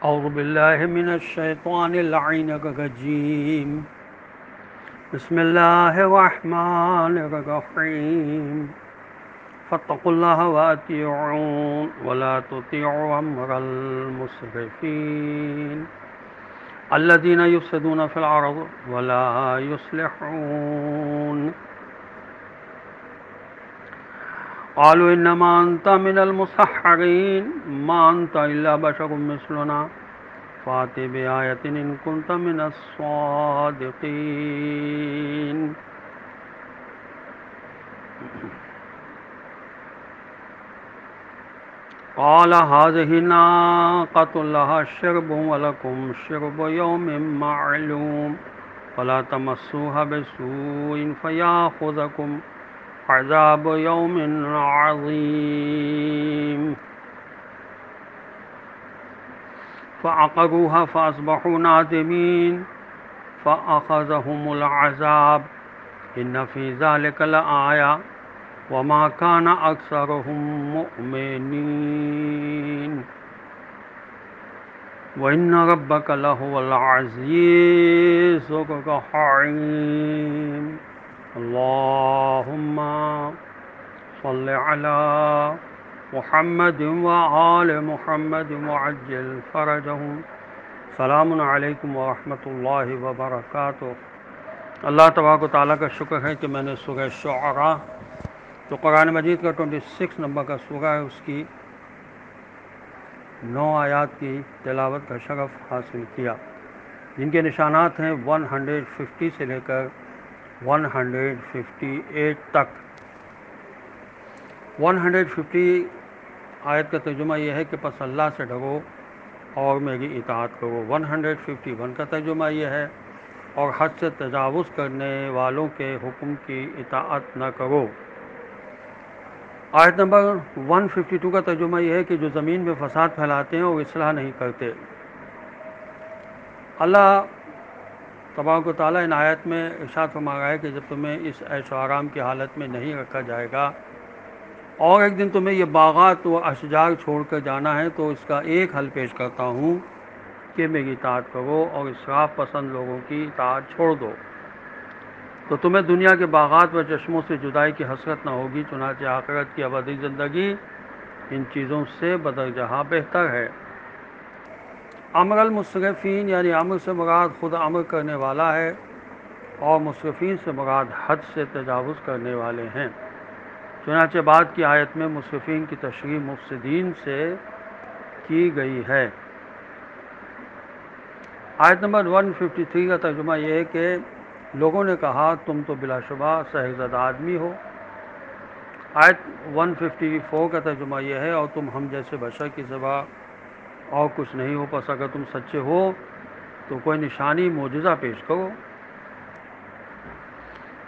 اعوذ باللہ من الشیطان اللعین الرجیم بسم اللہ الرحمن الرحیم فاتقوا اللہ وأطیعون ولا تطیعوا امر المسرفین الذین یفسدون فی الارض ولا یصلحون قالوا انما انت من المسحرین ما انت الا بشر مثلنا فات بآیۃ ان کنت من الصادقین قال هذه ناقۃ لها شرب ولکم شرب یوم معلوم فلا تمسوها بسوء فیاخذکم عذاب یوم عظیم فعقروها فاصبحوا نادمین فاخذهم العذاب ان فی ذلک لآیہ وما كان اکثرهم مؤمنین وان ربک لهو العزیز الرحیم اللهم صل على محمد وآل محمد وعجل فرجهم سلام علیکم ورحمۃ اللہ وبرکاتہ۔ اللہ تبارک و تعالیٰ کا شکر ہے کہ میں نے سورہ شعراء جو قرآن مجید کا 26 نمبر کا سورہ ہے اس کی 9 آیات کی تلاوت کا شرف حاصل کیا، جن کے نشانات ہیں 150 سے لے کر 158 تک۔ 150 آیت کا ترجمہ یہ ہے کہ پس اللہ سے ڈرو اور میری اطاعت کرو۔ 151 کا ترجمہ یہ ہے اور حد سے تجاوز کرنے والوں کے حکم کی اطاعت نہ کرو۔ آیت نمبر 152 کا ترجمہ یہ ہے کہ جو زمین میں فساد پھیلاتے ہیں اور اصلاح نہیں کرتے۔ اللہ تبارک و تعالیٰ ان آیت میں ارشاد فرما رہا ہے کہ جب تمہیں اس عیش و آرام کی حالت میں نہیں رکھا جائے گا اور ایک دن تمہیں یہ باغات و اشجار چھوڑ کر جانا ہے تو اس کا ایک حل پیش کرتا ہوں کہ میری اطاعت کرو اور اسراف پسند لوگوں کی اطاعت چھوڑ دو، تو تمہیں دنیا کے باغات و چشموں سے جدائی کی حسرت نہ ہوگی، چنانچہ آخرت کی ابدی زندگی ان چیزوں سے بدرجہ بہتر ہے۔ امر المسرفین یعنی امر سے مراد خود امر کرنے والا ہے اور مسرفین سے مراد حد سے تجاوز کرنے والے ہیں۔ چنانچہ بعد کی آیت میں مسرفین کی تشریح مفسدین سے کی گئی ہے۔ آیت نمبر 153 کا ترجمہ یہ ہے کہ لوگوں نے کہا تم تو بلا شبہ سحرزدہ آدمی ہو۔ آیت 154 کا ترجمہ یہ ہے اور تم ہم جیسے بشر کی سوا اور کچھ نہیں ہو، پس اگر تم سچے ہو تو کوئی نشانی معجزہ پیش کرو۔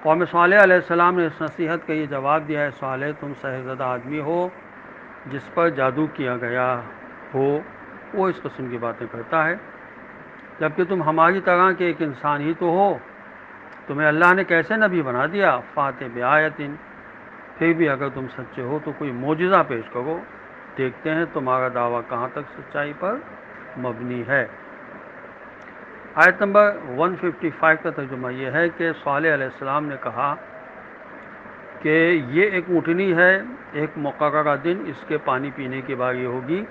قوم صالح علیہ السلام نے اس نصیحت کا یہ جواب دیا ہے، صالح تم سحرزدہ آدمی ہو جس پر جادو کیا گیا ہو، وہ اس قسم کی باتیں کرتا ہے، جبکہ تم ہماری طرح کے ایک انسان ہی تو ہو، تمہیں اللہ نے کیسے نبی بنا دیا؟ فاتح بآیتن، پھر بھی اگر تم سچے ہو تو کوئی معجزہ پیش کرو، دیکھتے ہیں تمہارا دعویٰ کہاں تک سچائی پر مبنی ہے۔ آیت نمبر 155 کا ترجمہ یہ ہے کہ صالح علیہ السلام نے کہا کہ یہ ایک اونٹنی ہے، ایک مقررہ دن اس کے پانی پینے کی باری ہوگی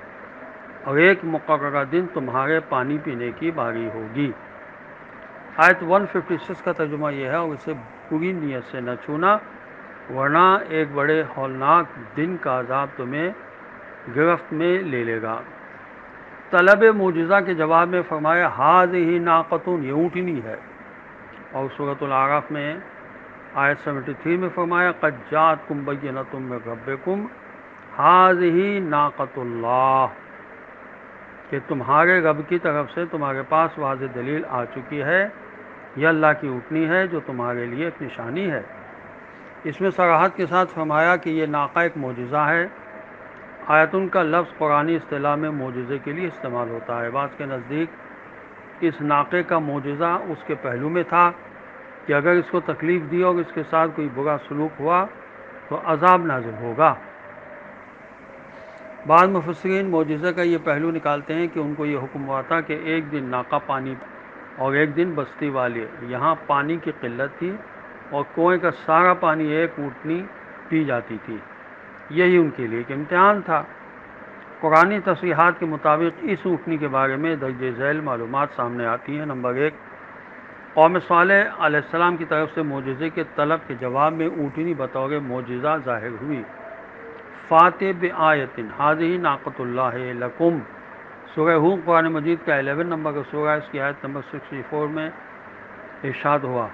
اور ایک مقررہ دن تمہارے پانی پینے کی باری ہوگی۔ آیت 156 کا ترجمہ یہ ہے اور اسے بری نیت سے نہ چھونا ورنہ ایک بڑے ہولناک دن کا عذاب تمہیں گرفت میں لے لے گا۔ طلب معجزہ کے جواب میں فرمایا ھذہ ناقۃ، یہ اونٹنی ہے، اور سورۃ الاعراف میں آیت 73 میں فرمایا قد جاءتکم بینۃ من ربکم ھذہ ناقۃ اللہ، کہ تمہارے رب کی طرف سے تمہارے پاس واضح دلیل آ چکی ہے، یہ اللہ کی اونٹنی ہے جو تمہارے لیے ایک نشانی ہے۔ اس میں صراحت کے ساتھ فرمایا کہ یہ ناقہ ایک معجزہ ہے۔ آیتن کا لفظ قرآنی اصطلاح میں معجزے کے لیے استعمال ہوتا ہے۔ بعض کے نزدیک اس ناقے کا معجزہ اس کے پہلو میں تھا کہ اگر اس کو تکلیف دی اور اس کے ساتھ کوئی برا سلوک ہوا تو عذاب نازل ہوگا۔ بعض مفسرین معجزہ کا یہ پہلو نکالتے ہیں کہ ان کو یہ حکم ہوا تھا کہ ایک دن ناقہ پانی اور ایک دن بستی والے، یہاں پانی کی قلت تھی اور کنویں کا سارا پانی ایک اونٹنی پی جاتی تھی، یہی ان کے لیے ایک امتحان تھا۔ قرآنی تصریحات کے مطابق اس اونٹنی کے بارے میں درج ذیل معلومات سامنے آتی ہیں۔ نمبر 1، قوم صالح علیہ السلام کی طرف سے معجزے کے طلب کے جواب میں اونٹنی بطور معجزہ ظاہر ہوئی۔ فاتح بآیۃ ھذہ ناقۃ اللہ لکم، سورہ ہود قرآن مجید کا 11 نمبر کا سورہ، اس کی آیت نمبر 64 میں ارشاد ہوا،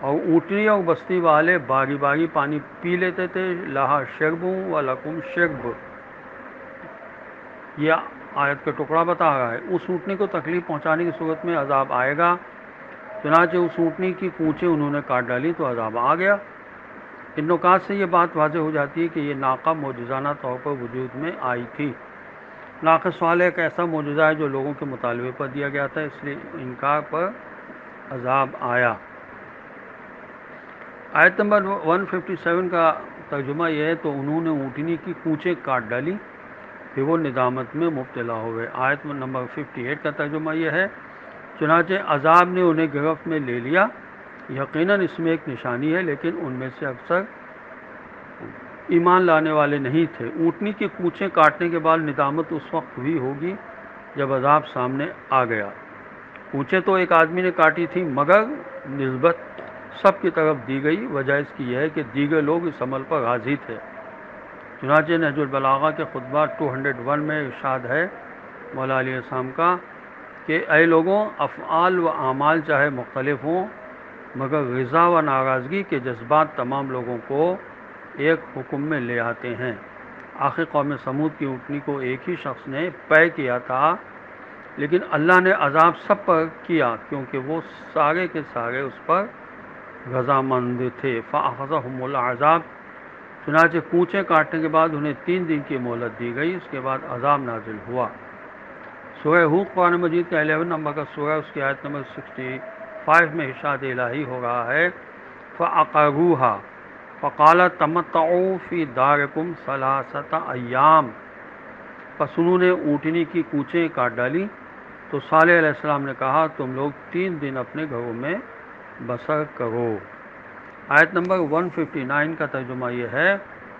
اور اونٹنی اور بستی والے باری باری پانی پی لیتے تھے، لہا شرب و لکم شرب، یہ آیت کا ٹکڑا بتا رہا ہے۔ اس اونٹنی کو تکلیف پہنچانے کی صورت میں عذاب آئے گا، چنانچہ اس اونٹنی کی پونچھیں انہوں نے کاٹ ڈالی تو عذاب آ گیا۔ ان نکات سے یہ بات واضح ہو جاتی ہے کہ یہ ناقہ معجزانہ طور پر وجود میں آئی تھی۔ ناقہ صالح ایک ایسا معجزہ ہے جو لوگوں کے مطالبے پر دیا گیا تھا، اس لیے انکار پر عذاب آیا۔ آیت نمبر 157 کا ترجمہ یہ ہے، تو انہوں نے اونٹنی کی پونچھیں کاٹ ڈالی، پھر وہ ندامت میں مبتلا ہوئے۔ آیت نمبر 58 کا ترجمہ یہ ہے، چنانچہ عذاب نے انہیں گرفت میں لے لیا، یقیناً اس میں ایک نشانی ہے، لیکن ان میں سے اکثر ایمان لانے والے نہیں تھے۔ اونٹنی کی پونچھیں کاٹنے کے بعد ندامت اس وقت ہوئی ہوگی جب عذاب سامنے آ گیا۔ پونچھیں تو ایک آدمی نے کاٹی تھی، مگر نسبت سب کی طرف دی گئی۔ وجہ اس کی یہ ہے کہ دیگر لوگ اس عمل پر راضی تھے۔ چنانچہ نہج البلاغہ کے خطبہ 201 میں ارشاد ہے مولا علیہ السلام کا کہ اے لوگوں، افعال و اعمال چاہے مختلف ہوں، مگر رضا و ناراضگی کے جذبات تمام لوگوں کو ایک حکم میں لے آتے ہیں۔ آخر قوم سمود کی اونٹنی کو ایک ہی شخص نے پے کیا تھا، لیکن اللہ نے عذاب سب پر کیا کیونکہ وہ سارے کے سارے اس پر رضامند تھے۔ فَأَخَذَهُمُ الْعَذَابُ، چنانچہ پونچھیں کاٹنے کے بعد انہیں 3 دن کی مہلت دی گئی، اس کے بعد عذاب نازل ہوا۔ سورہ ہود قرآن مجید کا 11 نمبر کا سورہ، اس کی آیت نمبر 65 میں ارشاد الہی ہو رہا ہے، فَعَقَرُوهَا فَقَالَ تَمَتَّعُوا فِي دَارِكُمْ 3 ایام، پس انہوں نے اونٹنی کی پونچھیں کاٹ ڈالی تو صالح علیہ السلام نے کہا تم لوگ 3 دن اپنے گھروں میں بسر کرو۔ آیت نمبر 159 کا ترجمہ یہ ہے،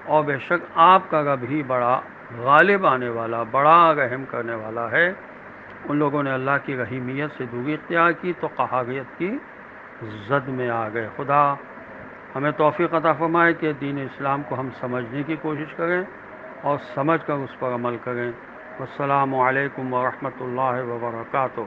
اور بے شک آپ کا رب ہی بڑا غالب آنے والا، بڑا رحم کرنے والا ہے۔ ان لوگوں نے اللہ کی رحیمیت سے دوری اختیار کی تو قہاریت کی زد میں آ گئے۔ خدا ہمیں توفیق عطا فرمائے کہ دین اسلام کو ہم سمجھنے کی کوشش کریں اور سمجھ کر اس پر عمل کریں۔ والسلام علیکم ورحمۃ اللہ وبرکاتہ۔